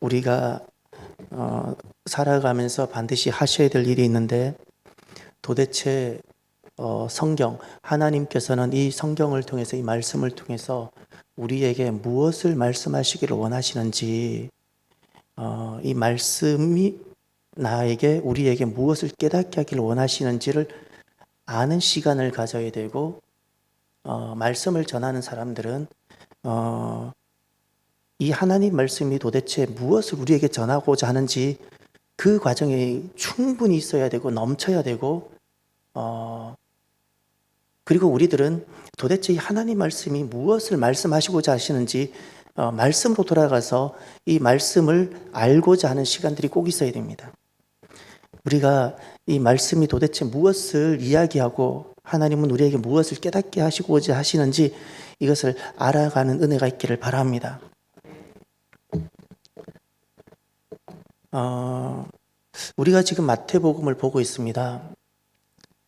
우리가 살아가면서 반드시 하셔야 될 일이 있는데, 도대체 성경, 하나님께서는 이 성경을 통해서, 이 말씀을 통해서 우리에게 무엇을 말씀하시기를 원하시는지, 이 말씀이 우리에게 무엇을 깨닫게 하기를 원하시는지를 아는 시간을 가져야 되고, 말씀을 전하는 사람들은 이 하나님 말씀이 도대체 무엇을 우리에게 전하고자 하는지 그 과정에 충분히 있어야 되고 넘쳐야 되고, 그리고 우리들은 도대체 이 하나님 말씀이 무엇을 말씀하시고자 하시는지 말씀으로 돌아가서 이 말씀을 알고자 하는 시간들이 꼭 있어야 됩니다. 우리가 이 말씀이 도대체 무엇을 이야기하고 하나님은 우리에게 무엇을 깨닫게 하시고자 하시는지 이것을 알아가는 은혜가 있기를 바랍니다. 우리가 지금 마태복음을 보고 있습니다.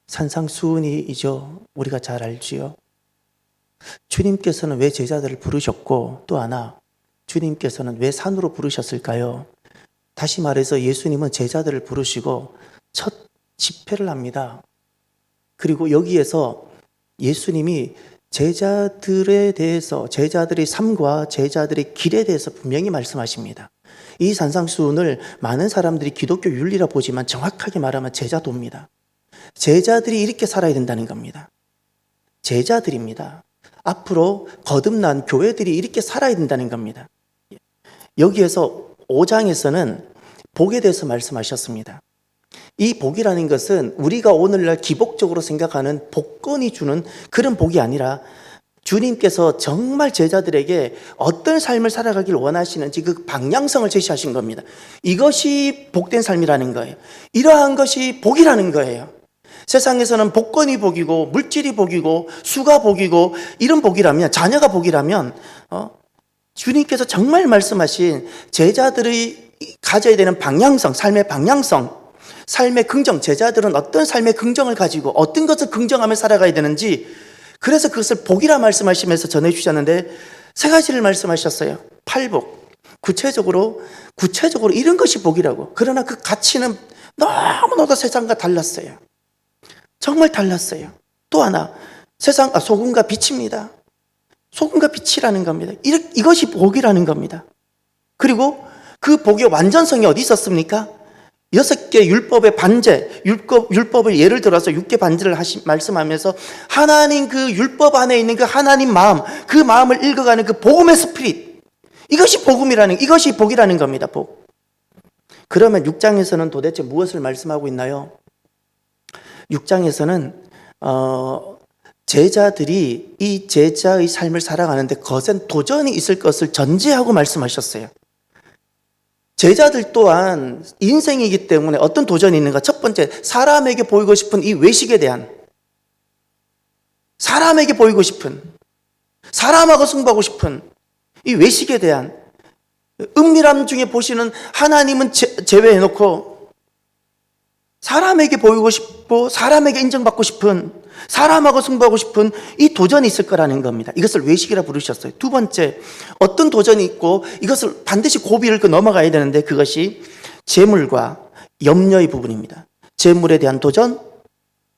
산상수훈이죠. 우리가 잘 알지요. 주님께서는 왜 제자들을 부르셨고, 또 하나 주님께서는 왜 산으로 부르셨을까요? 다시 말해서 예수님은 제자들을 부르시고 첫 집회를 합니다. 그리고 여기에서 예수님이 제자들에 대해서, 제자들의 삶과 제자들의 길에 대해서 분명히 말씀하십니다. 이 산상수훈을 많은 사람들이 기독교 윤리라 보지만 정확하게 말하면 제자도입니다. 제자들이 이렇게 살아야 된다는 겁니다. 제자들입니다. 앞으로 거듭난 교회들이 이렇게 살아야 된다는 겁니다. 여기에서 5장에서는 복에 대해서 말씀하셨습니다. 이 복이라는 것은 우리가 오늘날 기복적으로 생각하는 복권이 주는 그런 복이 아니라, 주님께서 정말 제자들에게 어떤 삶을 살아가길 원하시는지 그 방향성을 제시하신 겁니다. 이것이 복된 삶이라는 거예요. 이러한 것이 복이라는 거예요. 세상에서는 복권이 복이고 물질이 복이고 수가 복이고 이런 복이라면, 자녀가 복이라면 주님께서 정말 말씀하신 제자들이 가져야 되는 방향성, 삶의 방향성, 삶의 긍정, 제자들은 어떤 삶의 긍정을 가지고 어떤 것을 긍정하며 살아가야 되는지, 그래서 그것을 복이라 말씀하시면서 전해주셨는데 3가지를 말씀하셨어요. 8복. 구체적으로 이런 것이 복이라고. 그러나 그 가치는 너무나도 세상과 달랐어요. 정말 달랐어요. 또 하나, 소금과 빛입니다. 소금과 빛이라는 겁니다. 이것이 복이라는 겁니다. 그리고 그 복의 완전성이 어디 있었습니까? 6개 율법의 반제, 율법을 예를 들어서 6개 반제를 말씀하면서 하나님 그 율법 안에 있는 그 하나님 마음, 그 마음을 읽어가는 그 복음의 스피릿, 이것이 복이라는 겁니다. 복. 그러면 6장에서는 도대체 무엇을 말씀하고 있나요? 6장에서는 제자들이 이 제자의 삶을 살아가는데 거센 도전이 있을 것을 전제하고 말씀하셨어요. 제자들 또한 인생이기 때문에 어떤 도전이 있는가? 첫 번째, 사람에게 보이고 싶은 이 외식에 대한, 사람에게 보이고 싶은, 사람하고 승부하고 싶은 이 외식에 대한, 은밀함 중에 보시는 하나님은 제외해놓고 사람에게 보이고 싶고 사람에게 인정받고 싶은, 사람하고 승부하고 싶은 이 도전이 있을 거라는 겁니다. 이것을 외식이라 부르셨어요. 두 번째, 어떤 도전이 있고 이것을 반드시 고비를 넘어가야 되는데, 그것이 재물과 염려의 부분입니다. 재물에 대한 도전,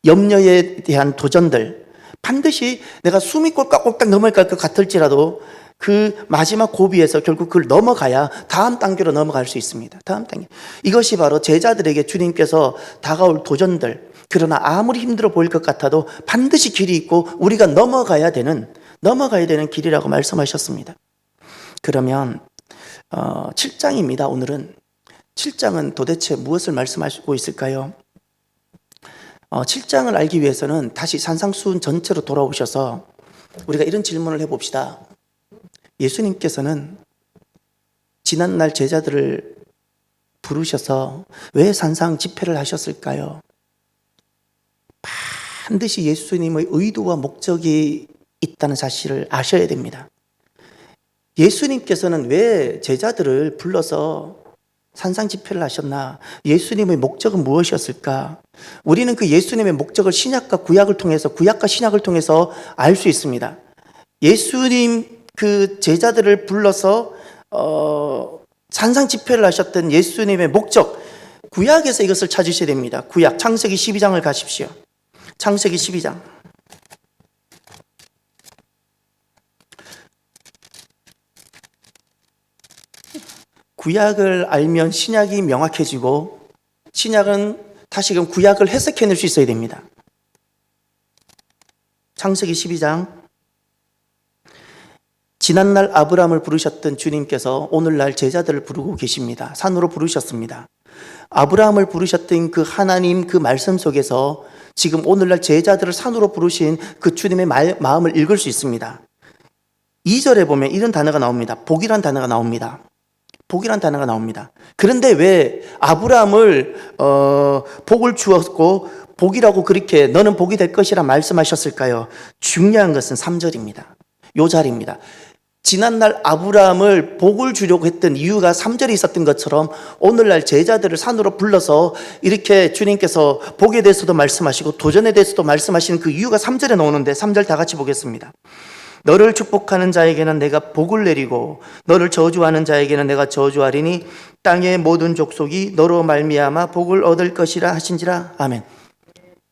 염려에 대한 도전들, 반드시 내가 숨이 꼴깍꼴깍 넘어갈 것 같을지라도 그 마지막 고비에서 결국 그걸 넘어가야 다음 단계로 넘어갈 수 있습니다. 다음 단계. 이것이 바로 제자들에게 주님께서 다가올 도전들, 그러나 아무리 힘들어 보일 것 같아도 반드시 길이 있고 우리가 넘어가야 되는 길이라고 말씀하셨습니다. 그러면 7장입니다. 오늘은 7장은 도대체 무엇을 말씀하시고 있을까요? 7장을 알기 위해서는 다시 산상수훈 전체로 돌아오셔서 우리가 이런 질문을 해봅시다. 예수님께서는 지난날 제자들을 부르셔서 왜 산상 집회를 하셨을까요? 반드시 예수님의 의도와 목적이 있다는 사실을 아셔야 됩니다. 예수님께서는 왜 제자들을 불러서 산상 집회를 하셨나? 예수님의 목적은 무엇이었을까? 우리는 그 예수님의 목적을 구약과 신약을 통해서 알 수 있습니다. 예수님 그 제자들을 불러서 산상 집회를 하셨던 예수님의 목적, 구약에서 이것을 찾으셔야 됩니다. 구약 창세기 12장을 가십시오. 창세기 12장. 구약을 알면 신약이 명확해지고 신약은 다시금 구약을 해석해낼 수 있어야 됩니다. 창세기 12장. 지난날 아브라함을 부르셨던 주님께서 오늘날 제자들을 부르고 계십니다. 산으로 부르셨습니다. 아브라함을 부르셨던 그 하나님 그 말씀 속에서 지금 오늘날 제자들을 산으로 부르신 그 주님의 마음을 읽을 수 있습니다. 2절에 보면 이런 단어가 나옵니다. 복이란 단어가 나옵니다. 복이란 단어가 나옵니다. 그런데 왜 아브라함을 복을 주었고 복이라고 그렇게 너는 복이 될 것이라 말씀하셨을까요? 중요한 것은 3절입니다. 요 자리입니다. 지난날 아브라함을 복을 주려고 했던 이유가 3절에 있었던 것처럼 오늘날 제자들을 산으로 불러서 이렇게 주님께서 복에 대해서도 말씀하시고 도전에 대해서도 말씀하시는 그 이유가 3절에 나오는데 3절 다 같이 보겠습니다. 너를 축복하는 자에게는 내가 복을 내리고 너를 저주하는 자에게는 내가 저주하리니 땅의 모든 족속이 너로 말미암아 복을 얻을 것이라 하신지라. 아멘.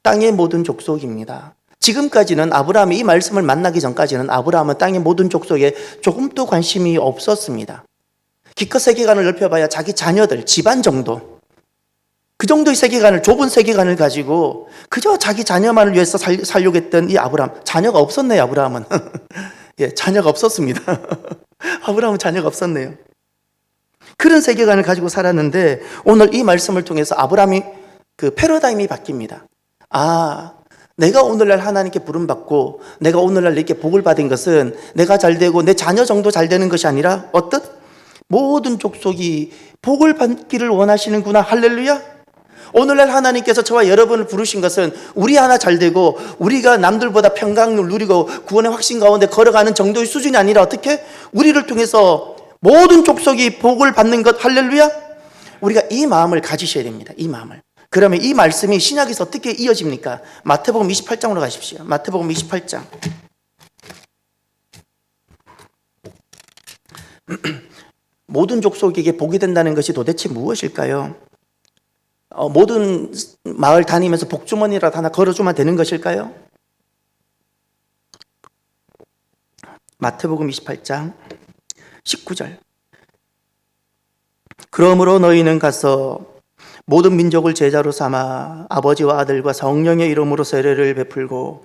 땅의 모든 족속입니다. 지금까지는 아브라함이 이 말씀을 만나기 전까지는 아브라함은 땅의 모든 족속에 조금도 관심이 없었습니다. 기껏 세계관을 넓혀봐야 자기 자녀들, 집안 정도, 그 정도의 세계관을, 좁은 세계관을 가지고 그저 자기 자녀만을 위해서 살려고 했던 이 아브라함. 자녀가 없었네요. 아브라함은. 예, 자녀가 없었습니다. 아브라함은 자녀가 없었네요. 그런 세계관을 가지고 살았는데 오늘 이 말씀을 통해서 아브라함이 그 패러다임이 바뀝니다. 내가 오늘날 하나님께 부름받고 내가 오늘날 이렇게 복을 받은 것은 내가 잘되고 내 자녀 정도 잘되는 것이 아니라 어떤 모든 족속이 복을 받기를 원하시는구나. 할렐루야. 오늘날 하나님께서 저와 여러분을 부르신 것은 우리 하나 잘되고 우리가 남들보다 평강을 누리고 구원의 확신 가운데 걸어가는 정도의 수준이 아니라 어떻게? 우리를 통해서 모든 족속이 복을 받는 것. 할렐루야. 우리가 이 마음을 가지셔야 됩니다. 이 마음을. 그러면 이 말씀이 신약에서 어떻게 이어집니까? 마태복음 28장으로 가십시오. 마태복음 28장. 모든 족속에게 복이 된다는 것이 도대체 무엇일까요? 모든 마을 다니면서 복주머니라도 하나 걸어주면 되는 것일까요? 마태복음 28장 19절. 그러므로 너희는 가서 모든 민족을 제자로 삼아 아버지와 아들과 성령의 이름으로 세례를 베풀고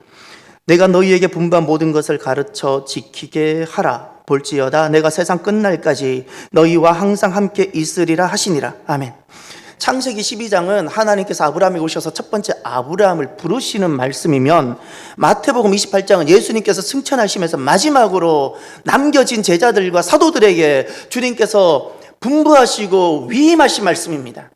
내가 너희에게 분부한 모든 것을 가르쳐 지키게 하라. 볼지어다 내가 세상 끝날까지 너희와 항상 함께 있으리라 하시니라. 아멘. 창세기 12장은 하나님께서 아브라함에 오셔서 첫 번째 아브라함을 부르시는 말씀이면 마태복음 28장은 예수님께서 승천하시면서 마지막으로 남겨진 제자들과 사도들에게 주님께서 분부하시고 위임하신 말씀입니다.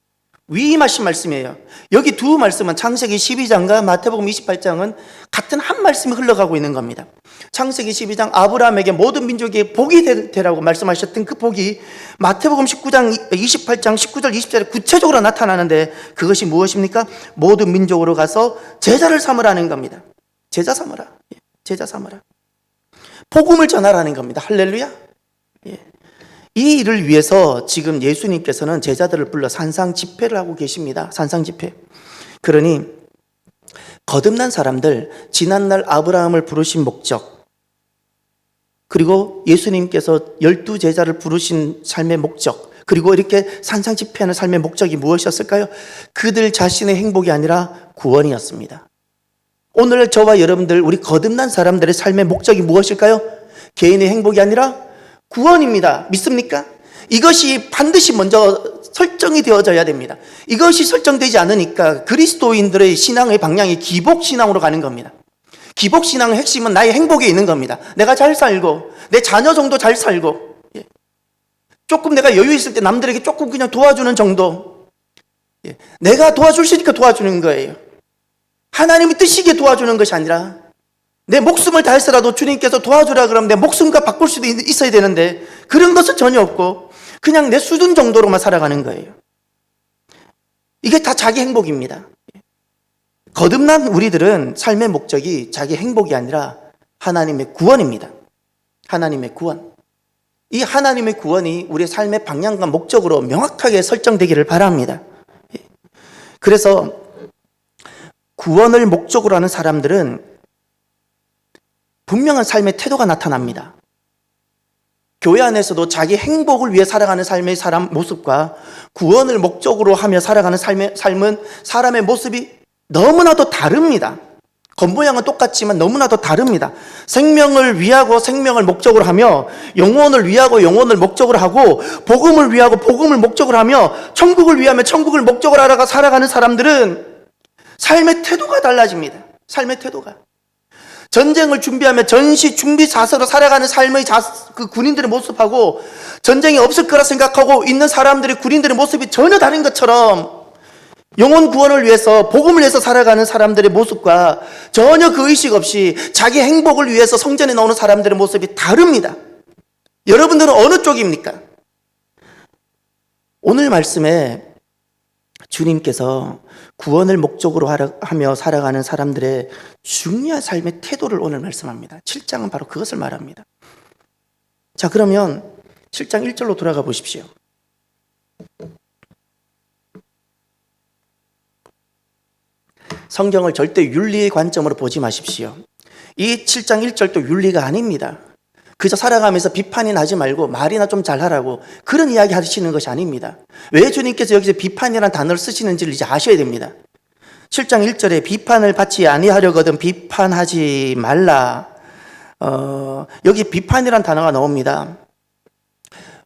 위임하신 말씀이에요. 여기 두 말씀은 창세기 12장과 마태복음 28장은 같은 한 말씀이 흘러가고 있는 겁니다. 창세기 12장 아브라함에게 모든 민족이 복이 되라고 말씀하셨던 그 복이 마태복음 19장 28장 19절 20절에 구체적으로 나타나는데 그것이 무엇입니까? 모든 민족으로 가서 제자를 삼으라는 겁니다. 제자 삼으라. 제자 삼으라. 복음을 전하라는 겁니다. 할렐루야. 이 일을 위해서 지금 예수님께서는 제자들을 불러 산상 집회를 하고 계십니다. 산상 집회. 그러니 거듭난 사람들, 지난날 아브라함을 부르신 목적, 그리고 예수님께서 12제자를 부르신 삶의 목적, 그리고 이렇게 산상 집회하는 삶의 목적이 무엇이었을까요? 그들 자신의 행복이 아니라 구원이었습니다. 오늘 저와 여러분들, 우리 거듭난 사람들의 삶의 목적이 무엇일까요? 개인의 행복이 아니라 구원입니다. 믿습니까? 이것이 반드시 먼저 설정이 되어져야 됩니다. 이것이 설정되지 않으니까 그리스도인들의 신앙의 방향이 기복신앙으로 가는 겁니다. 기복신앙의 핵심은 나의 행복에 있는 겁니다. 내가 잘 살고 내 자녀 정도 잘 살고 조금 내가 여유 있을 때 남들에게 조금 그냥 도와주는 정도. 내가 도와줄 수 있으니까 도와주는 거예요. 하나님이 뜻이기에 도와주는 것이 아니라 내 목숨을 다해서라도 주님께서 도와주라 그러면 내 목숨과 바꿀 수도 있어야 되는데 그런 것은 전혀 없고 그냥 내 수준 정도로만 살아가는 거예요. 이게 다 자기 행복입니다. 거듭난 우리들은 삶의 목적이 자기 행복이 아니라 하나님의 구원입니다. 하나님의 구원. 이 하나님의 구원이 우리의 삶의 방향과 목적으로 명확하게 설정되기를 바랍니다. 그래서 구원을 목적으로 하는 사람들은 분명한 삶의 태도가 나타납니다. 교회 안에서도 자기 행복을 위해 살아가는 삶의 사람 모습과 구원을 목적으로 하며 살아가는 삶은 사람의 모습이 너무나도 다릅니다. 겉모양은 똑같지만 너무나도 다릅니다. 생명을 위하고 생명을 목적으로 하며, 영혼을 위하고 영혼을 목적으로 하고, 복음을 위하고 복음을 목적으로 하며, 천국을 위하며 천국을 목적으로 하다가 살아가는 사람들은 삶의 태도가 달라집니다. 삶의 태도가. 전쟁을 준비하며 전시 준비 자세로 살아가는 삶의 그 군인들의 모습하고, 전쟁이 없을 거라 생각하고 있는 사람들의 군인들의 모습이 전혀 다른 것처럼, 영혼 구원을 위해서 복음을 위해서 살아가는 사람들의 모습과 전혀 그 의식 없이 자기 행복을 위해서 성전에 나오는 사람들의 모습이 다릅니다. 여러분들은 어느 쪽입니까? 오늘 말씀에 주님께서 구원을 목적으로 하며 살아가는 사람들의 중요한 삶의 태도를 오늘 말씀합니다. 7장은 바로 그것을 말합니다. 자, 그러면 7장 1절로 돌아가 보십시오. 성경을 절대 윤리의 관점으로 보지 마십시오. 이 7장 1절도 윤리가 아닙니다. 그저 살아가면서 비판이 나지 말고 말이나 좀 잘하라고 그런 이야기 하시는 것이 아닙니다. 왜 주님께서 여기서 비판이라는 단어를 쓰시는지를 이제 아셔야 됩니다. 7장 1절에 비판을 받지 아니하려거든 비판하지 말라. 여기 비판이라는 단어가 나옵니다.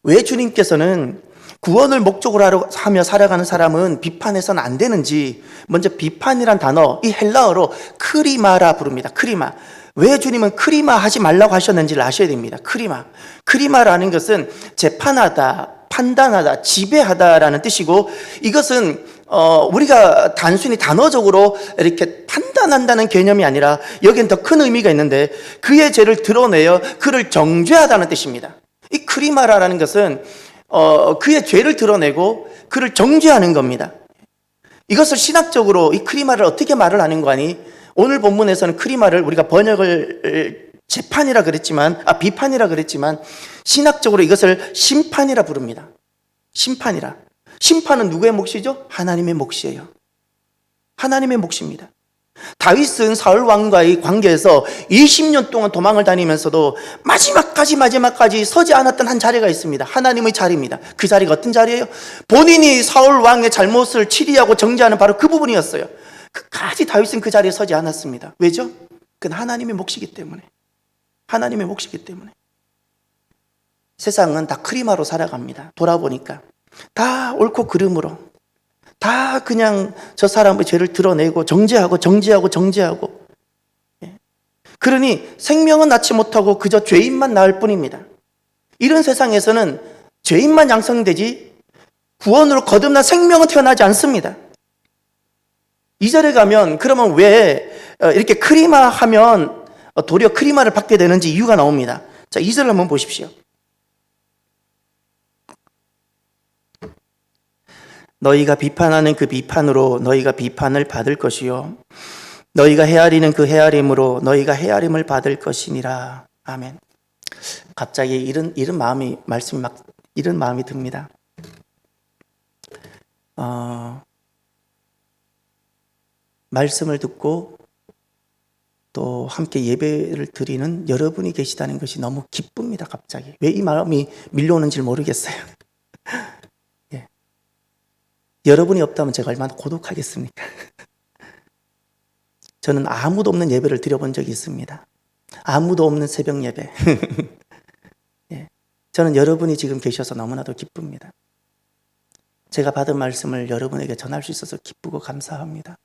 왜 주님께서는 구원을 목적으로 하며 살아가는 사람은 비판해서는 안 되는지, 먼저 비판이란 단어, 이 헬라어로 크리마라 부릅니다. 크리마. 왜 주님은 크리마 하지 말라고 하셨는지를 아셔야 됩니다. 크리마. 크리마라는 것은 재판하다, 판단하다, 지배하다라는 뜻이고, 이것은 우리가 단순히 단어적으로 이렇게 판단한다는 개념이 아니라 여기엔 더 큰 의미가 있는데, 그의 죄를 드러내어 그를 정죄하다는 뜻입니다. 이 크리마라는 것은 그의 죄를 드러내고 그를 정죄하는 겁니다. 이것을 신학적으로 이 크리마를 어떻게 말을 하는 거니? 오늘 본문에서는 크리마를 우리가 번역을 재판이라 그랬지만, 비판이라 그랬지만, 신학적으로 이것을 심판이라 부릅니다. 심판이라. 심판은 누구의 몫이죠? 하나님의 몫이에요. 하나님의 몫입니다. 다윗은 사울 왕과의 관계에서 20년 동안 도망을 다니면서도 마지막까지 서지 않았던 한 자리가 있습니다. 하나님의 자리입니다. 그 자리가 어떤 자리예요? 본인이 사울 왕의 잘못을 치리하고 정죄하는 바로 그 부분이었어요. 끝까지 다윗은 그 자리에 서지 않았습니다. 왜죠? 그건 하나님의 몫이기 때문에. 하나님의 몫이기 때문에. 세상은 다 크리마로 살아갑니다. 돌아보니까 다 옳고 그름으로, 다 그냥 저 사람의 죄를 드러내고 정죄하고. 그러니 생명은 낳지 못하고 그저 죄인만 낳을 뿐입니다. 이런 세상에서는 죄인만 양성되지 구원으로 거듭난 생명은 태어나지 않습니다. 2절에 가면 그러면 왜 이렇게 크리마 하면 도리어 크리마를 받게 되는지 이유가 나옵니다. 자, 2절을 한번 보십시오. 너희가 비판하는 그 비판으로 너희가 비판을 받을 것이요 너희가 헤아리는 그 헤아림으로 너희가 헤아림을 받을 것이니라. 아멘. 갑자기 이런 마음이 이런 마음이 듭니다. 말씀을 듣고 또 함께 예배를 드리는 여러분이 계시다는 것이 너무 기쁩니다. 갑자기 왜 이 마음이 밀려오는지 모르겠어요. 예. 여러분이 없다면 제가 얼마나 고독하겠습니까? 저는 아무도 없는 예배를 드려본 적이 있습니다. 아무도 없는 새벽 예배. 예. 저는 여러분이 지금 계셔서 너무나도 기쁩니다. 제가 받은 말씀을 여러분에게 전할 수 있어서 기쁘고 감사합니다.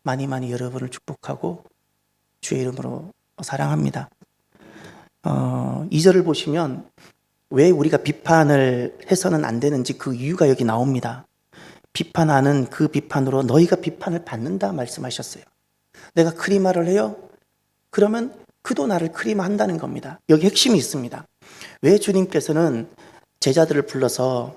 많이 여러분을 축복하고 주의 이름으로 사랑합니다. 2절을 보시면 왜 우리가 비판을 해서는 안 되는지 그 이유가 여기 나옵니다. 비판하는 그 비판으로 너희가 비판을 받는다 말씀하셨어요. 내가 크리마를 해요? 그러면 그도 나를 크리마한다는 겁니다. 여기 핵심이 있습니다. 왜 주님께서는 제자들을 불러서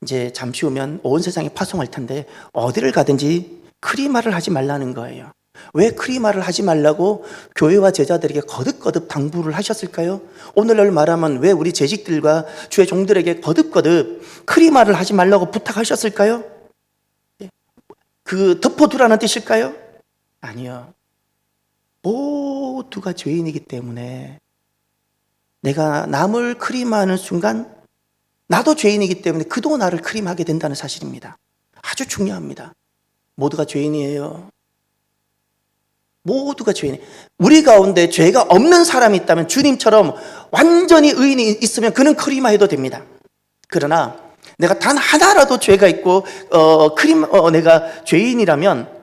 이제 잠시 후면 온 세상에 파송할 텐데 어디를 가든지 크리마를 하지 말라는 거예요. 왜 크리마를 하지 말라고 교회와 제자들에게 거듭거듭 당부를 하셨을까요? 오늘날 말하면 왜 우리 재직들과 주의 종들에게 거듭거듭 크리마를 하지 말라고 부탁하셨을까요? 그 덮어두라는 뜻일까요? 아니요. 모두가 죄인이기 때문에 내가 남을 크리마하는 순간 나도 죄인이기 때문에 그도 나를 크리마하게 된다는 사실입니다. 아주 중요합니다. 모두가 죄인이에요. 모두가 죄인이에요. 우리 가운데 죄가 없는 사람이 있다면 주님처럼 완전히 의인이 있으면 그는 크리마해도 됩니다. 그러나 내가 단 하나라도 죄가 있고 내가 죄인이라면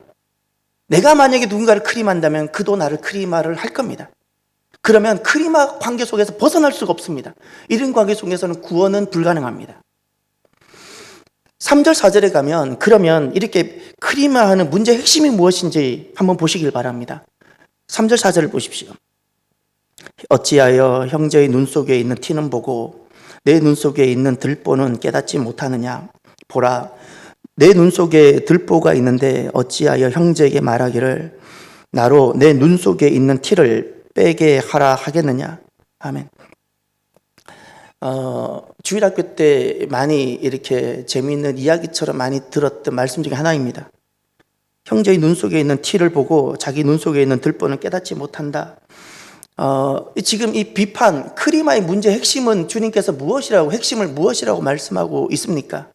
내가 만약에 누군가를 크리마한다면 그도 나를 크리마를 할 겁니다. 그러면 크리마 관계 속에서 벗어날 수가 없습니다. 이런 관계 속에서는 구원은 불가능합니다. 3절 4절에 가면 그러면 이렇게 크리마하는 문제의 핵심이 무엇인지 한번 보시길 바랍니다. 3절 4절을 보십시오. 어찌하여 형제의 눈 속에 있는 티는 보고 내 눈 속에 있는 들보는 깨닫지 못하느냐. 보라, 내 눈 속에 들보가 있는데 어찌하여 형제에게 말하기를 나로 내 눈 속에 있는 티를 빼게 하라 하겠느냐. 아멘. 주일학교 때 많이 이렇게 재미있는 이야기처럼 많이 들었던 말씀 중에 하나입니다. 형제의 눈 속에 있는 티를 보고 자기 눈 속에 있는 들보는 깨닫지 못한다. 지금 이 비판, 크리마의 문제의 핵심은 주님께서 핵심을 무엇이라고 말씀하고 있습니까?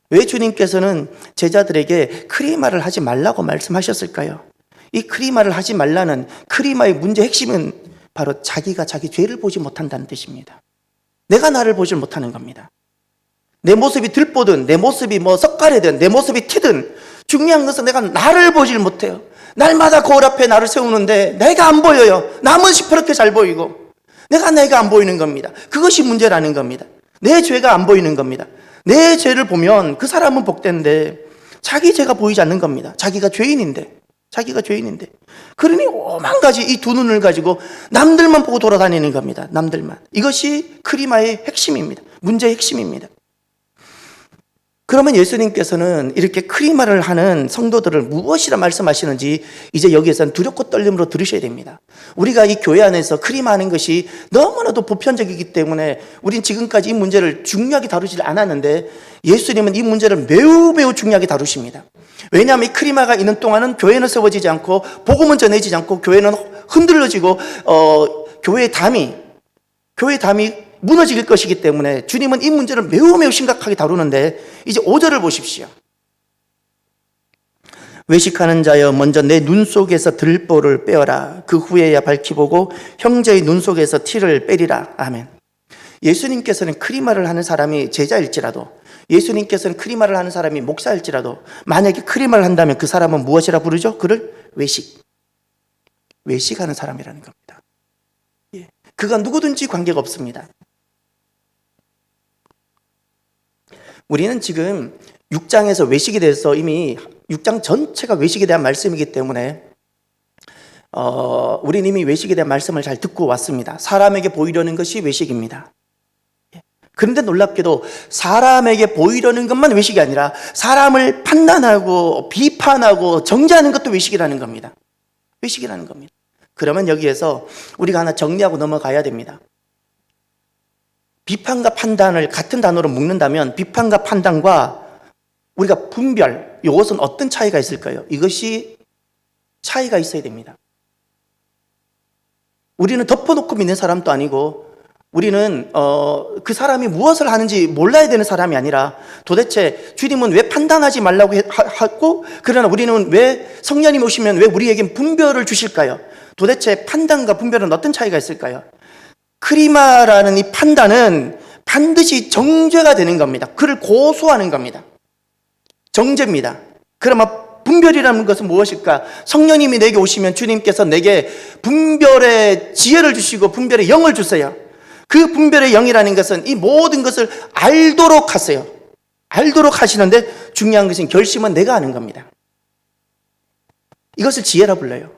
왜 주님께서는 제자들에게 크리마를 하지 말라고 말씀하셨을까요? 이 크리마를 하지 말라는 크리마의 문제의 핵심은 바로 자기가 자기 죄를 보지 못한다는 뜻입니다. 내가 나를 보지 못하는 겁니다. 내 모습이 들보든 내 모습이 석가래든 내 모습이 티든 중요한 것은 내가 나를 보질 못해요. 날마다 거울 앞에 나를 세우는데 내가 안 보여요. 남은 시퍼렇게 잘 보이고 내가 안 보이는 겁니다. 그것이 문제라는 겁니다. 내 죄가 안 보이는 겁니다. 내 죄를 보면 그 사람은 복된데 자기 죄가 보이지 않는 겁니다. 자기가 죄인인데 그러니 오만 가지 이 두 눈을 가지고 남들만 보고 돌아다니는 겁니다. 남들만. 이것이 크리마의 핵심입니다. 문제의 핵심입니다. 그러면 예수님께서는 이렇게 크리마를 하는 성도들을 무엇이라 말씀하시는지 이제 여기에서는 두렵고 떨림으로 들으셔야 됩니다. 우리가 이 교회 안에서 크리마하는 것이 너무나도 보편적이기 때문에 우린 지금까지 이 문제를 중요하게 다루질 않았는데 예수님은 이 문제를 매우 중요하게 다루십니다. 왜냐하면 이 크리마가 있는 동안은 교회는 세워지지 않고 복음은 전해지지 않고 교회는 흔들려지고 교회의 담이 무너질 것이기 때문에 주님은 이 문제를 매우 심각하게 다루는데 이제 5절을 보십시오. 외식하는 자여 먼저 내 눈 속에서 들보를 빼어라. 그 후에야 밝히 보고 형제의 눈 속에서 티를 빼리라. 아멘. 예수님께서는 크리마를 하는 사람이 제자일지라도 예수님께서는 크리마를 하는 사람이 목사일지라도 만약에 크리마를 한다면 그 사람은 무엇이라 부르죠? 그를 외식하는 사람이라는 겁니다. 그가 누구든지 관계가 없습니다. 우리는 지금 6장에서 외식에 대해서 이미 6장 전체가 외식에 대한 말씀이기 때문에 우리는 이미 외식에 대한 말씀을 잘 듣고 왔습니다. 사람에게 보이려는 것이 외식입니다. 그런데 놀랍게도 사람에게 보이려는 것만 외식이 아니라 사람을 판단하고 비판하고 정죄하는 것도 외식이라는 겁니다. 외식이라는 겁니다. 그러면 여기에서 우리가 하나 정리하고 넘어가야 됩니다. 비판과 판단을 같은 단어로 묶는다면 비판과 판단과 우리가 분별, 이것은 어떤 차이가 있을까요? 이것이 차이가 있어야 됩니다. 우리는 덮어놓고 믿는 사람도 아니고 우리는 그 사람이 무엇을 하는지 몰라야 되는 사람이 아니라 도대체 주님은 왜 판단하지 말라고 하고 그러나 우리는 왜 성령님 오시면 왜 우리에게 분별을 주실까요? 도대체 판단과 분별은 어떤 차이가 있을까요? 크리마라는 이 판단은 반드시 정죄가 되는 겁니다. 그를 고소하는 겁니다. 정죄입니다. 그러면 분별이라는 것은 무엇일까? 성령님이 내게 오시면 주님께서 내게 분별의 지혜를 주시고 분별의 영을 주세요. 그 분별의 영이라는 것은 이 모든 것을 알도록 하세요. 알도록 하시는데 중요한 것은 결심은 내가 하는 겁니다. 이것을 지혜라 불러요.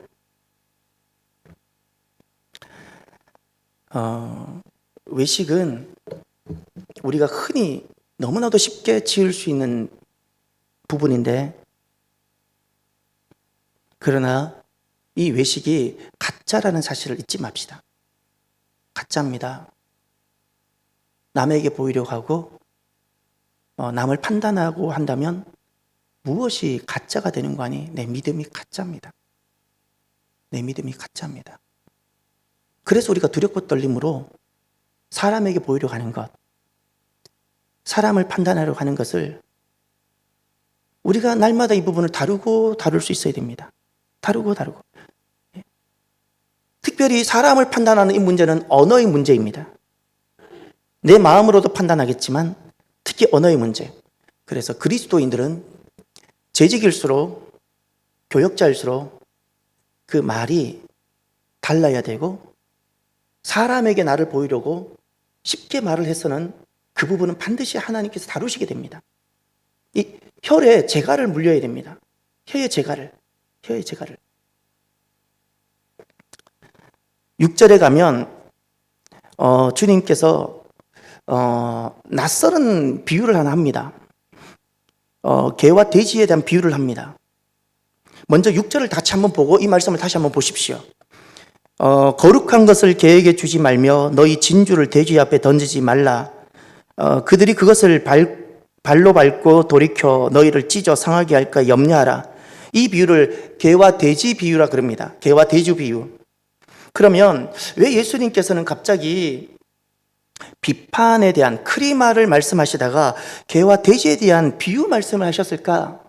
외식은 우리가 흔히 너무나도 쉽게 지을 수 있는 부분인데 그러나 이 외식이 가짜라는 사실을 잊지 맙시다. 가짜입니다. 남에게 보이려고 하고 남을 판단하고 한다면 무엇이 가짜가 되는 거 아니? 내 믿음이 가짜입니다. 내 믿음이 가짜입니다. 그래서 우리가 두렵고 떨림으로 사람에게 보이려고 하는 것, 사람을 판단하려고 하는 것을 우리가 날마다 이 부분을 다룰 수 있어야 됩니다. 다루고. 특별히 사람을 판단하는 이 문제는 언어의 문제입니다. 내 마음으로도 판단하겠지만 특히 언어의 문제. 그래서 그리스도인들은 재직일수록, 교역자일수록 그 말이 달라야 되고, 사람에게 나를 보이려고 쉽게 말을 해서는 그 부분은 반드시 하나님께서 다루시게 됩니다. 이 혈에 재갈을 물려야 됩니다. 혀의 재갈을. 6절에 가면 주님께서 낯설은 비유를 하나 합니다. 개와 돼지에 대한 비유를 합니다. 먼저 6절을 같이 한번 보고 이 말씀을 다시 한번 보십시오. 거룩한 것을 개에게 주지 말며 너희 진주를 돼지 앞에 던지지 말라. 그들이 그것을 발로 밟고 돌이켜 너희를 찢어 상하게 할까 염려하라. 이 비유를 개와 돼지 비유라 그럽니다. 개와 돼지 비유. 그러면 왜 예수님께서는 갑자기 비판에 대한 크리마를 말씀하시다가 개와 돼지에 대한 비유 말씀을 하셨을까?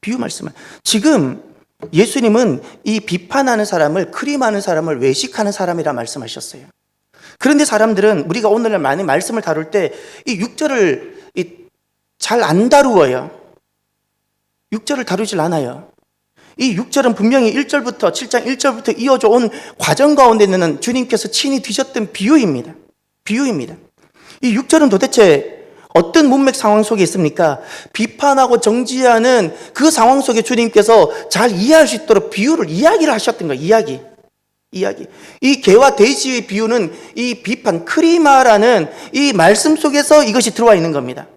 비유 말씀을. 지금 예수님은 이 비판하는 사람을, 크림하는 사람을 외식하는 사람이라 말씀하셨어요. 그런데 사람들은 우리가 오늘날 많이 말씀을 다룰 때 이 6절을 잘 안 다루어요. 6절을 다루질 않아요. 이 6절은 분명히 1절부터 7장 1절부터 이어져 온 과정 가운데는 주님께서 친히 드셨던 비유입니다. 이 6절은 도대체 어떤 문맥 상황 속에 있습니까? 비판하고 정지하는 그 상황 속에 주님께서 잘 이해할 수 있도록 이야기를 하셨던 거예요. 이야기. 이 개와 돼지의 비유는 이 비판, 크리마라는 이 말씀 속에서 이것이 들어와 있는 겁니다.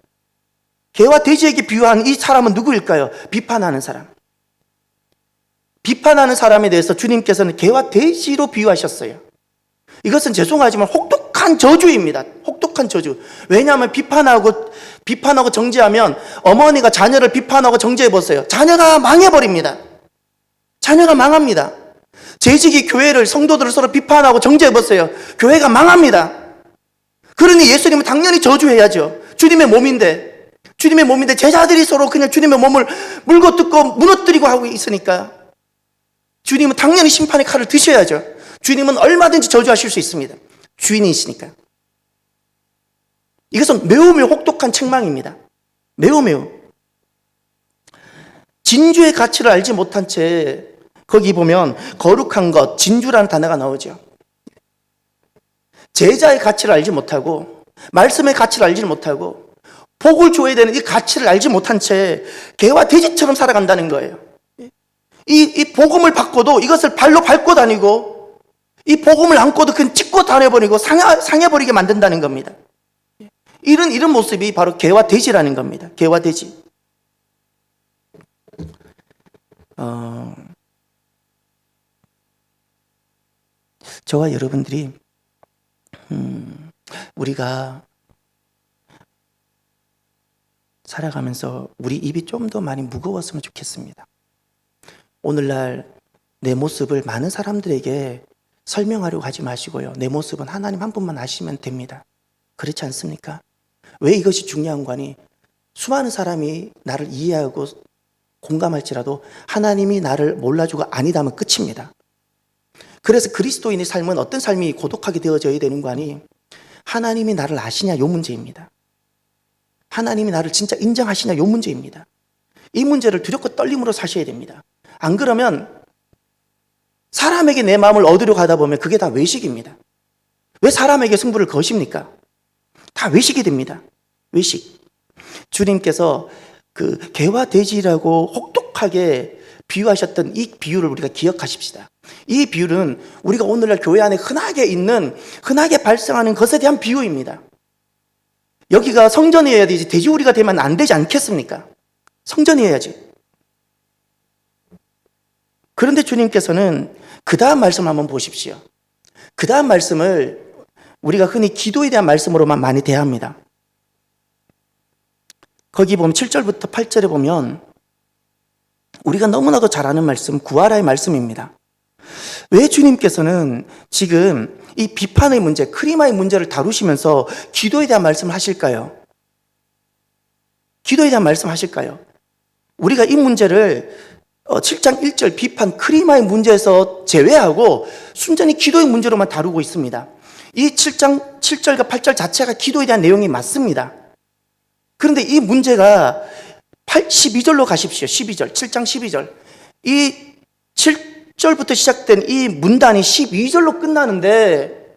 개와 돼지에게 비유한 이 사람은 누구일까요? 비판하는 사람. 비판하는 사람에 대해서 주님께서는 개와 돼지로 비유하셨어요. 이것은 죄송하지만 혹독한 저주입니다. 혹독한 저주. 왜냐하면 비판하고 정죄하면 어머니가 자녀를 비판하고 정죄해 보세요. 자녀가 망해버립니다. 자녀가 망합니다. 재직이 교회를, 성도들을 서로 비판하고 정죄해 보세요. 교회가 망합니다. 그러니 예수님은 당연히 저주해야죠. 주님의 몸인데 제자들이 서로 그냥 주님의 몸을 물고 뜯고 무너뜨리고 하고 있으니까 주님은 당연히 심판의 칼을 드셔야죠. 주님은 얼마든지 저주하실 수 있습니다. 주인이시니까. 이것은 매우 혹독한 책망입니다. 매우. 진주의 가치를 알지 못한 채 거기 보면 거룩한 것, 진주라는 단어가 나오죠. 제자의 가치를 알지 못하고 말씀의 가치를 알지 못하고 복을 줘야 되는 이 가치를 알지 못한 채 개와 돼지처럼 살아간다는 거예요. 이 복음을 받고도 이것을 발로 밟고 다니고 이 복음을 안고도 그냥 찢고 다녀버리고 상해버리게 만든다는 겁니다. 이런 모습이 바로 개와 돼지라는 겁니다. 개와 돼지. 저와 여러분들이 우리가 살아가면서 우리 입이 좀 더 많이 무거웠으면 좋겠습니다. 오늘날 내 모습을 많은 사람들에게 설명하려고 하지 마시고요. 내 모습은 하나님 한 분만 아시면 됩니다. 그렇지 않습니까? 왜 이것이 중요한 거니? 수많은 사람이 나를 이해하고 공감할지라도 하나님이 나를 몰라주고 아니다면 끝입니다. 그래서 그리스도인의 삶은 어떤 삶이 고독하게 되어져야 되는 거 아니? 하나님이 나를 아시냐 요 문제입니다. 하나님이 나를 진짜 인정하시냐 요 문제입니다. 이 문제를 두렵고 떨림으로 사셔야 됩니다. 안 그러면 사람에게 내 마음을 얻으려고 하다 보면 그게 다 외식입니다. 왜 사람에게 승부를 거십니까? 다 외식이 됩니다. 외식. 주님께서 그 개와 돼지라고 혹독하게 비유하셨던 이 비유를 우리가 기억하십시다. 이 비유는 우리가 오늘날 교회 안에 흔하게 발생하는 것에 대한 비유입니다. 여기가 성전이어야 되지 돼지우리가 되면 안 되지 않겠습니까? 성전이어야지. 그런데 주님께서는 그 다음 말씀 한번 보십시오. 그 다음 말씀을 우리가 흔히 기도에 대한 말씀으로만 많이 대합니다. 거기 보면 7절부터 8절에 보면 우리가 너무나도 잘 아는 말씀, 구하라의 말씀입니다. 왜 주님께서는 지금 이 비판의 문제, 크리마의 문제를 다루시면서 기도에 대한 말씀을 하실까요? 기도에 대한 말씀 하실까요? 우리가 이 문제를 7장 1절 비판 크리마의 문제에서 제외하고 순전히 기도의 문제로만 다루고 있습니다. 이 7장 7절과 8절 자체가 기도에 대한 내용이 맞습니다. 그런데 이 문제가 12절로 가십시오. 12절, 7장 12절. 이 7절부터 시작된 이 문단이 12절로 끝나는데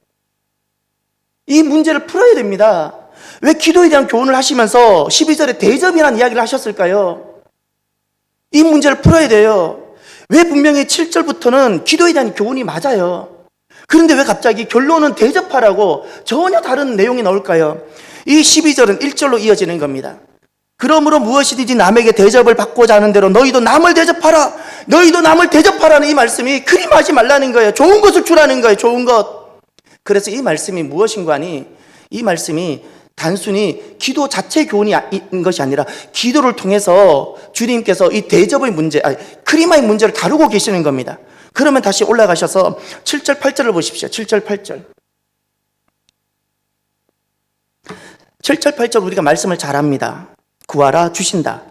이 문제를 풀어야 됩니다. 왜 기도에 대한 교훈을 하시면서 12절에 대접이라는 이야기를 하셨을까요? 이 문제를 풀어야 돼요. 왜 분명히 7절부터는 기도에 대한 교훈이 맞아요. 그런데 왜 갑자기 결론은 대접하라고 전혀 다른 내용이 나올까요? 이 12절은 1절로 이어지는 겁니다. 그러므로 무엇이든지 남에게 대접을 받고자 하는 대로 너희도 남을 대접하라. 너희도 남을 대접하라는 이 말씀이 그림하지 말라는 거예요. 좋은 것을 주라는 거예요. 좋은 것. 그래서 이 말씀이 무엇인가 하니 이 말씀이 단순히 기도 자체 교훈이 인 것이 아니라 기도를 통해서 주님께서 이 대접의 문제, 크리마의 문제를 다루고 계시는 겁니다. 그러면 다시 올라가셔서 7절, 8절을 보십시오. 7절, 8절. 7절, 8절 우리가 말씀을 잘 합니다. 구하라 주신다.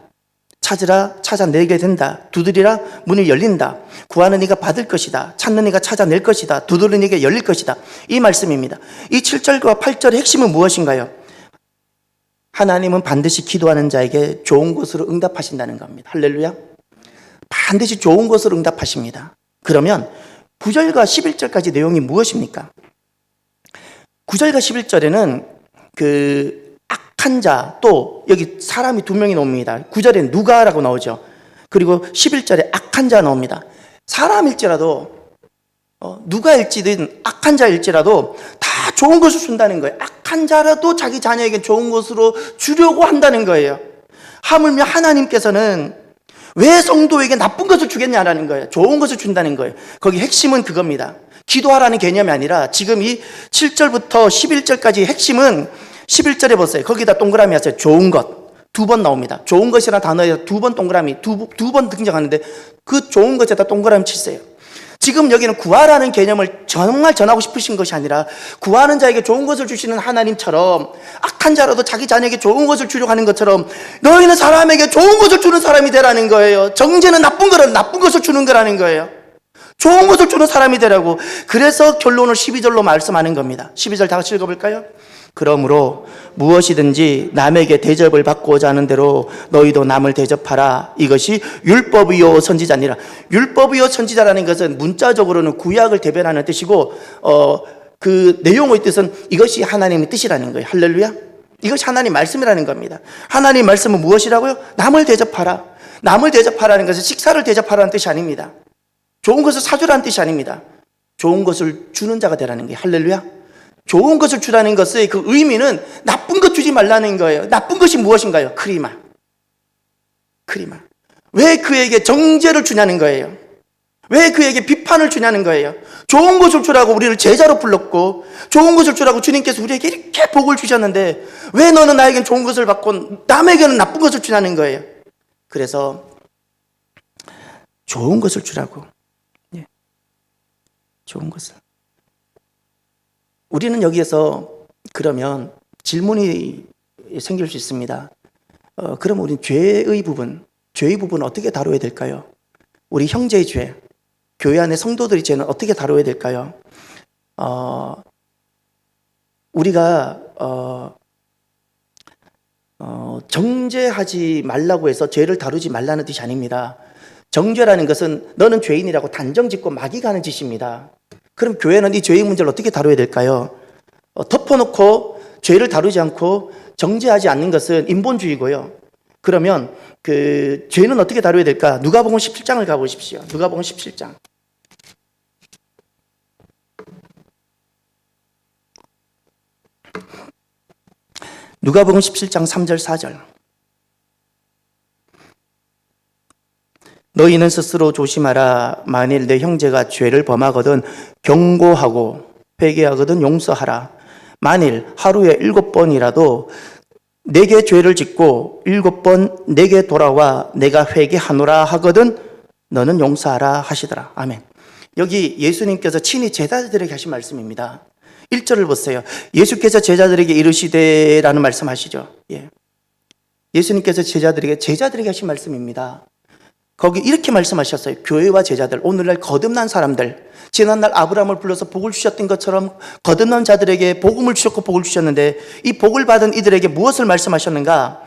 찾으라 찾아내게 된다. 두드리라 문이 열린다. 구하는 이가 받을 것이다. 찾는 이가 찾아낼 것이다. 두드리는 이에게 열릴 것이다. 이 말씀입니다. 이 7절과 8절의 핵심은 무엇인가요? 하나님은 반드시 기도하는 자에게 좋은 것으로 응답하신다는 겁니다. 할렐루야. 반드시 좋은 것으로 응답하십니다. 그러면 9절과 11절까지 내용이 무엇입니까? 9절과 11절에는 그 악한 자, 또 여기 사람이 두 명이 나옵니다. 9절에 누가라고 나오죠. 그리고 11절에 악한 자 나옵니다. 사람일지라도 누가일지든 악한 자일지라도 다 좋은 것을 준다는 거예요. 악한 자라도 자기 자녀에게 좋은 것으로 주려고 한다는 거예요. 하물며 하나님께서는 왜 성도에게 나쁜 것을 주겠냐라는 거예요. 좋은 것을 준다는 거예요. 거기 핵심은 그겁니다. 기도하라는 개념이 아니라 지금 이 7절부터 11절까지 핵심은 11절에 보세요. 거기다 동그라미 하세요. 좋은 것. 두 번 나옵니다. 좋은 것이라는 단어에 두 번 동그라미, 두 번 등장하는데 그 좋은 것에다 동그라미 치세요. 지금 여기는 구하라는 개념을 정말 전하고 싶으신 것이 아니라 구하는 자에게 좋은 것을 주시는 하나님처럼 악한 자라도 자기 자녀에게 좋은 것을 주려고 하는 것처럼 너희는 사람에게 좋은 것을 주는 사람이 되라는 거예요. 정죄는 나쁜 거는 나쁜 것을 주는 거라는 거예요. 좋은 것을 주는 사람이 되라고. 그래서 결론을 12절로 말씀하는 겁니다. 12절 다 같이 읽어볼까요? 그러므로 무엇이든지 남에게 대접을 받고자 하는 대로 너희도 남을 대접하라. 이것이 율법이요 선지자니라. 율법이요 선지자라는 것은 문자적으로는 구약을 대변하는 뜻이고 그 내용의 뜻은 이것이 하나님의 뜻이라는 거예요. 할렐루야. 이것이 하나님 말씀이라는 겁니다. 하나님 말씀은 무엇이라고요? 남을 대접하라. 남을 대접하라는 것은 식사를 대접하라는 뜻이 아닙니다. 좋은 것을 사주라는 뜻이 아닙니다. 좋은 것을 주는 자가 되라는 거예요. 할렐루야. 좋은 것을 주라는 것의 그 의미는 나쁜 것 주지 말라는 거예요. 나쁜 것이 무엇인가요? 크리마. 왜 그에게 정죄를 주냐는 거예요. 왜 그에게 비판을 주냐는 거예요. 좋은 것을 주라고 우리를 제자로 불렀고 좋은 것을 주라고 주님께서 우리에게 이렇게 복을 주셨는데 왜 너는 나에겐 좋은 것을 받고 남에게는 나쁜 것을 주냐는 거예요. 그래서 좋은 것을 주라고. 좋은 것을. 우리는 여기에서 그러면 질문이 생길 수 있습니다. 그럼 우리는 죄의 부분은 어떻게 다뤄야 될까요? 우리 형제의 죄, 교회 안의 성도들의 죄는 어떻게 다뤄야 될까요? 우리가 정죄하지 말라고 해서 죄를 다루지 말라는 뜻이 아닙니다. 정죄라는 것은 너는 죄인이라고 단정짓고 막이 가는 짓입니다. 그럼 교회는 이 죄의 문제를 어떻게 다뤄야 될까요? 덮어놓고 죄를 다루지 않고 정죄하지 않는 것은 인본주의고요. 그러면 그 죄는 어떻게 다뤄야 될까? 누가복음 17장을 가보십시오. 누가복음 17장. 누가복음 17장 3절 4절. 너희는 스스로 조심하라. 만일 내 형제가 죄를 범하거든 경고하고 회개하거든 용서하라. 만일 하루에 7번이라도 내게 죄를 짓고 7번 내게 돌아와 내가 회개하노라 하거든 너는 용서하라 하시더라. 아멘. 여기 예수님께서 친히 제자들에게 하신 말씀입니다. 1절을 보세요. 예수께서 제자들에게 이르시되라는 말씀하시죠. 예. 예수님께서 제자들에게 하신 말씀입니다. 거기 이렇게 말씀하셨어요. 교회와 제자들, 오늘날 거듭난 사람들, 지난날 아브라함을 불러서 복을 주셨던 것처럼 거듭난 자들에게 복음을 주셨고 복을 주셨는데 이 복을 받은 이들에게 무엇을 말씀하셨는가?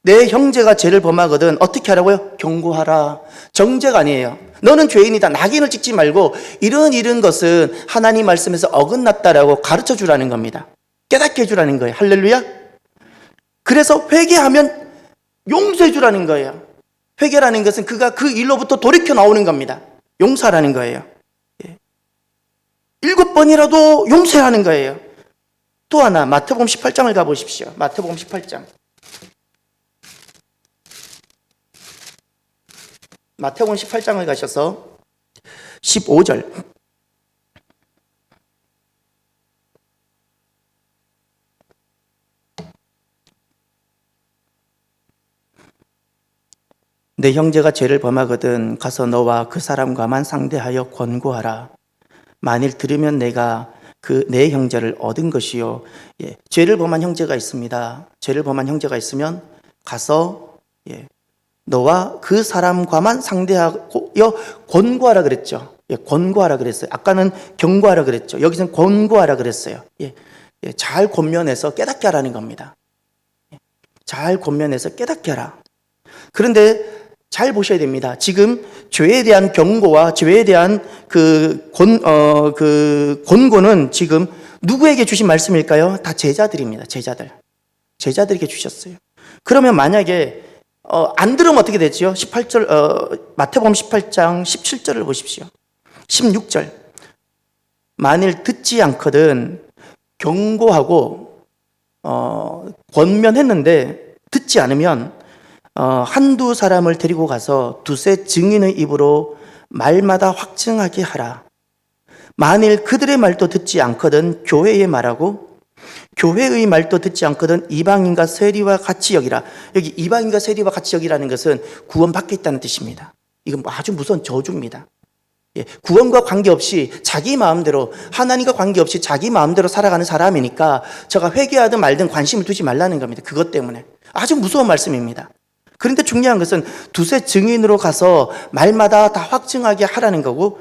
내 형제가 죄를 범하거든 어떻게 하라고요? 경고하라. 정죄가 아니에요. 너는 죄인이다. 낙인을 찍지 말고 이런 것은 하나님 말씀에서 어긋났다라고 가르쳐 주라는 겁니다. 깨닫게 해주라는 거예요. 할렐루야. 그래서 회개하면 용서해 주라는 거예요. 회개라는 것은 그가 그 일로부터 돌이켜 나오는 겁니다. 용서라는 거예요. 7번이라도 용서하는 거예요. 또 하나 마태복음 18장을 가보십시오. 마태복음 18장. 마태복음 18장을 가셔서 15절. 내 형제가 죄를 범하거든 가서 너와 그 사람과만 상대하여 권고하라. 만일 들으면 내가 그 내 형제를 얻은 것이요. 죄를 범한 형제가 있습니다. 죄를 범한 형제가 있으면 가서 너와 그 사람과만 상대하고 권고하라 그랬죠. 권고하라 그랬어요. 아까는 경고하라 그랬죠. 여기서는 권고하라 그랬어요. 잘 권면해서 깨닫게 하라는 겁니다. 잘 권면해서 깨닫게 하라. 그런데 잘 보셔야 됩니다. 지금 죄에 대한 경고와 죄에 대한 권고는 지금 누구에게 주신 말씀일까요? 다 제자들입니다. 제자들에게 주셨어요. 그러면 만약에 안 들으면 어떻게 되죠? 18절 마태복음 18장 17절을 보십시오. 16절. 만일 듣지 않거든 경고하고 권면했는데 듣지 않으면 한두 사람을 데리고 가서 두세 증인의 입으로 말마다 확증하게 하라. 만일 그들의 말도 듣지 않거든 교회의 말하고 교회의 말도 듣지 않거든 이방인과 세리와 같이 여기라. 여기 이방인과 세리와 같이 여기라는 것은 구원받게 있다는 뜻입니다. 이건 아주 무서운 저주입니다. 구원과 관계없이 자기 마음대로 하나님과 관계없이 자기 마음대로 살아가는 사람이니까 저가 회개하든 말든 관심을 두지 말라는 겁니다. 그것 때문에 아주 무서운 말씀입니다. 그런데 중요한 것은 두세 증인으로 가서 말마다 다 확증하게 하라는 거고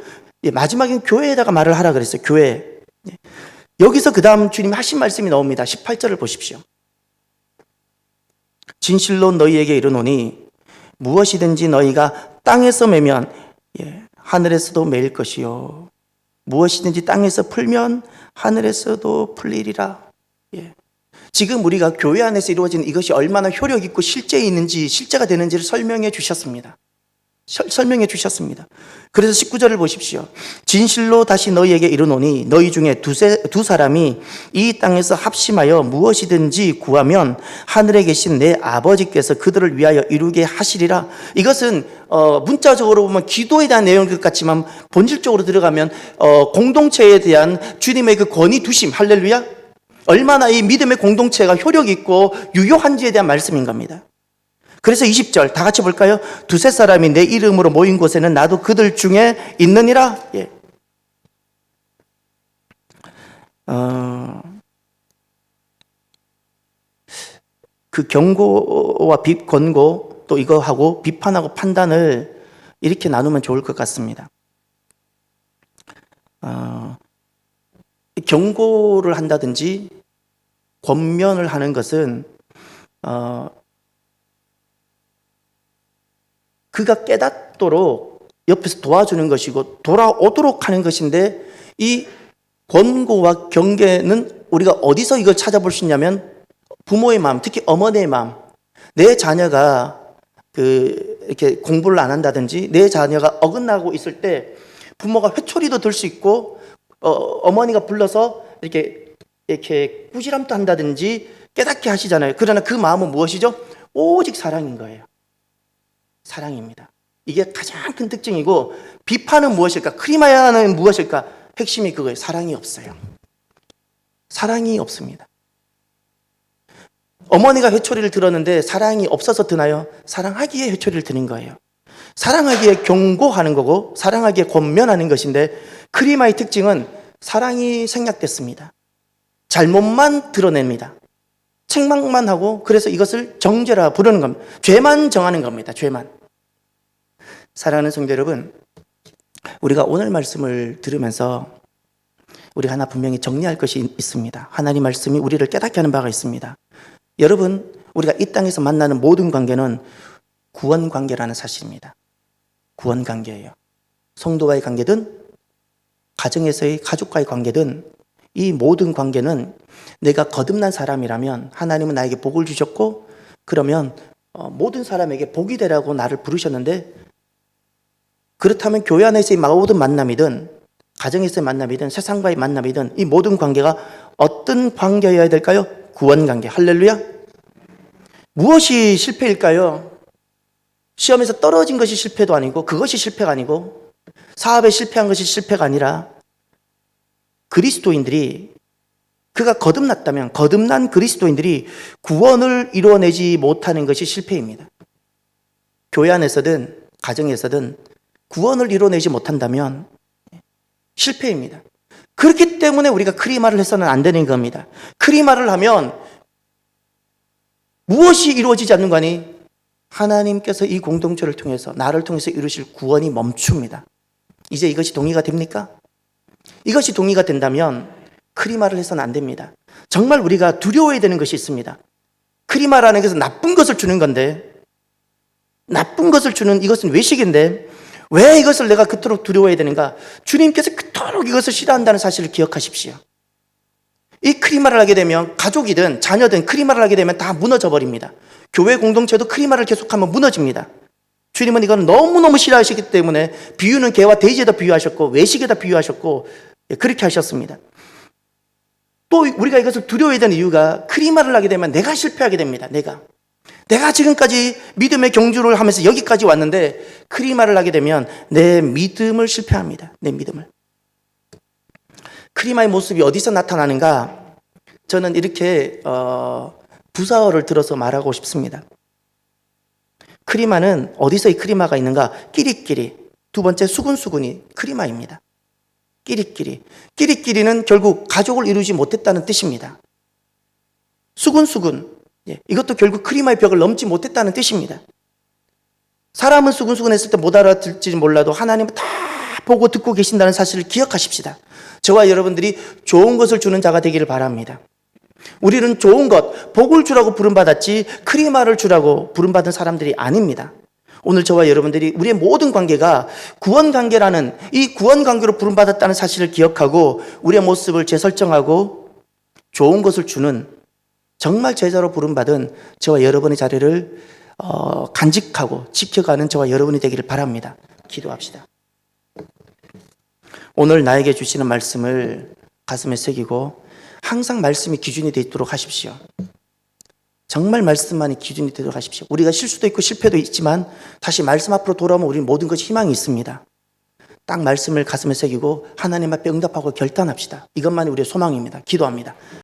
마지막엔 교회에다가 말을 하라 그랬어요. 교회. 여기서 그 다음 주님이 하신 말씀이 나옵니다. 18절을 보십시오. 진실로 너희에게 이르노니 무엇이든지 너희가 땅에서 매면 하늘에서도 매일 것이요 무엇이든지 땅에서 풀면 하늘에서도 풀리리라. 지금 우리가 교회 안에서 이루어지는 이것이 얼마나 효력 있고 실제 있는지 실제가 되는지를 설명해 주셨습니다. 그래서 19절을 보십시오. 진실로 다시 너희에게 이르노니 너희 중에 두 사람이 이 땅에서 합심하여 무엇이든지 구하면 하늘에 계신 내 아버지께서 그들을 위하여 이루게 하시리라. 이것은 문자적으로 보면 기도에 대한 내용 같지만 본질적으로 들어가면 공동체에 대한 주님의 그 권위 두심, 할렐루야. 얼마나 이 믿음의 공동체가 효력이 있고 유효한지에 대한 말씀인 겁니다. 그래서 20절 다 같이 볼까요? 두세 사람이 내 이름으로 모인 곳에는 나도 그들 중에 있느니라. 그 경고와 권고 또 이거 하고 비판하고 판단을 이렇게 나누면 좋을 것 같습니다. 경고를 한다든지 권면을 하는 것은 그가 깨닫도록 옆에서 도와주는 것이고 돌아오도록 하는 것인데 이 권고와 경계는 우리가 어디서 이걸 찾아볼 수 있냐면 부모의 마음, 특히 어머니의 마음. 내 자녀가 이렇게 공부를 안 한다든지 내 자녀가 어긋나고 있을 때 부모가 회초리도 들 수 있고 어머니가 불러서 이렇게 꾸지람도 한다든지 깨닫게 하시잖아요. 그러나 그 마음은 무엇이죠? 오직 사랑인 거예요. 사랑입니다. 이게 가장 큰 특징이고, 비판은 무엇일까? 크리마야는 무엇일까? 핵심이 그거예요. 사랑이 없어요. 사랑이 없습니다. 어머니가 회초리를 들었는데 사랑이 없어서 드나요? 사랑하기에 회초리를 드는 거예요. 사랑하기에 경고하는 거고 사랑하기에 권면하는 것인데, 크리마의 특징은 사랑이 생략됐습니다. 잘못만 드러냅니다. 책망만 하고, 그래서 이것을 정죄라 부르는 겁니다. 죄만 정하는 겁니다. 죄만. 사랑하는 성도 여러분, 우리가 오늘 말씀을 들으면서 우리가 하나 분명히 정리할 것이 있습니다. 하나님 말씀이 우리를 깨닫게 하는 바가 있습니다. 여러분, 우리가 이 땅에서 만나는 모든 관계는 구원 관계라는 사실입니다. 구원 관계예요. 성도와의 관계든 가정에서의 가족과의 관계든 이 모든 관계는 내가 거듭난 사람이라면 하나님은 나에게 복을 주셨고, 그러면 모든 사람에게 복이 되라고 나를 부르셨는데, 그렇다면 교회 안에서의 모든 만남이든 가정에서의 만남이든 세상과의 만남이든 이 모든 관계가 어떤 관계여야 될까요? 구원 관계. 할렐루야. 무엇이 실패일까요? 시험에서 떨어진 것이 실패도 아니고, 그것이 실패가 아니고, 사업에 실패한 것이 실패가 아니라, 그리스도인들이, 그가 거듭났다면 거듭난 그리스도인들이 구원을 이루어내지 못하는 것이 실패입니다. 교회 안에서든 가정에서든 구원을 이루어내지 못한다면 실패입니다. 그렇기 때문에 우리가 크리마를 해서는 안 되는 겁니다. 크리마를 하면 무엇이 이루어지지 않는 거니? 하나님께서 이 공동체를 통해서, 나를 통해서 이루실 구원이 멈춥니다. 이제 이것이 동의가 됩니까? 이것이 동의가 된다면 크리마를 해서는 안 됩니다. 정말 우리가 두려워해야 되는 것이 있습니다. 크리마라는 것은 나쁜 것을 주는 건데, 나쁜 것을 주는 이것은 외식인데 왜 이것을 내가 그토록 두려워해야 되는가? 주님께서 그토록 이것을 싫어한다는 사실을 기억하십시오. 이 크리마를 하게 되면 가족이든 자녀든 크리마를 하게 되면 다 무너져 버립니다. 교회 공동체도 크리마를 계속하면 무너집니다. 주님은 이건 너무너무 싫어하시기 때문에 비유는 개와 돼지에다 비유하셨고 외식에다 비유하셨고 그렇게 하셨습니다. 또 우리가 이것을 두려워해야 되는 이유가, 크리마를 하게 되면 내가 실패하게 됩니다. 내가 지금까지 믿음의 경주를 하면서 여기까지 왔는데 크리마를 하게 되면 내 믿음을 실패합니다. 내 믿음을. 크리마의 모습이 어디서 나타나는가? 저는 이렇게 부사어를 들어서 말하고 싶습니다. 크리마는 어디서 이 크리마가 있는가? 끼리끼리. 두 번째, 수군수군이 크리마입니다. 끼리끼리는 결국 가족을 이루지 못했다는 뜻입니다. 수군수군, 이것도 결국 크리마의 벽을 넘지 못했다는 뜻입니다. 사람은 수군수군했을 때 못 알아들지 몰라도 하나님은 다 보고 듣고 계신다는 사실을 기억하십시다. 저와 여러분들이 좋은 것을 주는 자가 되기를 바랍니다. 우리는 좋은 것, 복을 주라고 부름받았지 크리마를 주라고 부름받은 사람들이 아닙니다. 오늘 저와 여러분들이 우리의 모든 관계가 구원 관계라는 이 구원 관계로 부름받았다는 사실을 기억하고 우리의 모습을 재설정하고 좋은 것을 주는 정말 제자로 부름받은 저와 여러분의 자리를 간직하고 지켜가는 저와 여러분이 되기를 바랍니다. 기도합시다. 오늘 나에게 주시는 말씀을 가슴에 새기고 항상 말씀이 기준이 되도록 하십시오. 정말 말씀만이 기준이 되도록 하십시오. 우리가 실수도 있고 실패도 있지만 다시 말씀 앞으로 돌아오면 우리는 모든 것이 희망이 있습니다. 딱 말씀을 가슴에 새기고 하나님 앞에 응답하고 결단합시다. 이것만이 우리의 소망입니다. 기도합니다.